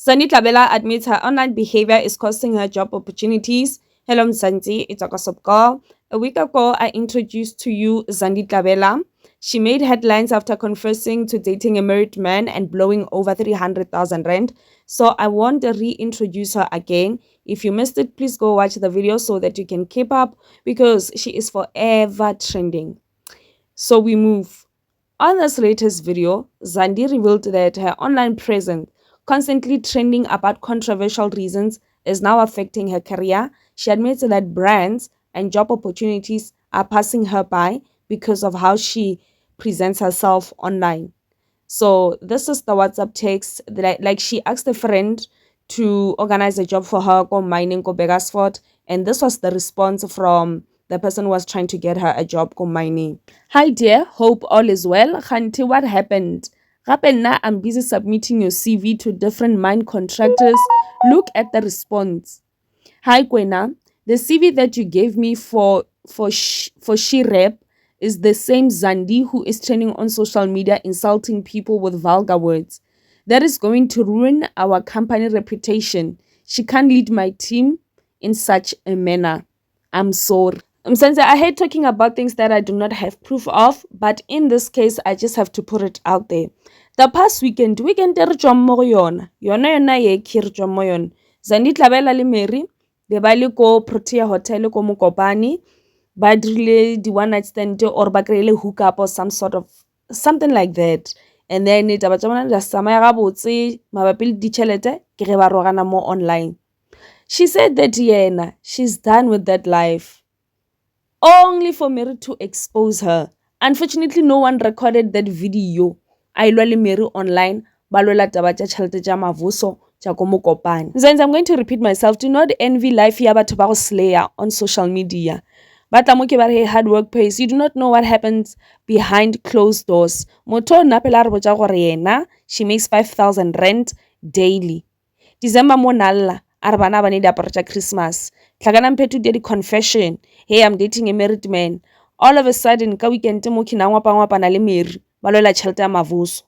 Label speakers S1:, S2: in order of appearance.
S1: Zandi Tlabela admits her online behavior is costing her job opportunities. Hello, Mzansi, it's a gossip girl. A week ago, I introduced to you Zandi Tlabela. She made headlines after confessing to dating a married man and blowing over 300,000 rand. So I want to reintroduce her again. If you missed it, please go watch the video so that you can keep up because she is forever trending. So we move. On this latest video, Zandi revealed that her online presence, constantly trending about controversial reasons, is now affecting her career. She admits that brands and job opportunities are passing her by because of how she presents herself online. So this is the WhatsApp text that like she asked a friend to organize a job for her go mining go Begasford, and this was the response from the person who was trying to get her a job go mining. Hi dear, hope all is well. Khanti, what happened? Gape nna I'm busy submitting your CV to different mine contractors. Look at the response. Hi Kwena, the CV that you gave me for she rep is the same Zandi who is trending on social media insulting people with vulgar words. That is going to ruin our company reputation. She can't lead my team in such a manner. I'm sorry. Since I hate talking about things that I do not have proof of, but in this case, I just have to put it out there. The past weekend e re tswang mo go yona ye ke re tswang mo yona. Zandi Tlabela le Mary be ba le ko Protea Hotel ko Mokopane, ba dirile di one night stand or ba kry-ile hook up or some sort of something like that. And then taba tsa bona di tsamaya gabotse mabapi le ditšhelete ke ge ba rogana mo online. She said that yena, she's done with that life, only for Mary to expose her. Unfortunately, no one recorded that video. I lwa le Mary online, ba lwela taba tša tšhelete tša mavuso tša ko Mokopane. Since I'm going to repeat myself, do not envy life ya batho ba go slayer on social media. Batla mo ke ba re hard work pays. You do not know what happens behind closed doors. Motho nna pela re botša gore yena, she makes 5,000 rand daily. December mo nalla, a re bana ba ne diaparo tša Christmas. Tlhakana mphetho di confession. Hey, I'm dating a married man. All of a sudden, ka weekend mo ke na ngwapa-ngwapana le Mary, ba lwela tšhelete ya mavuso.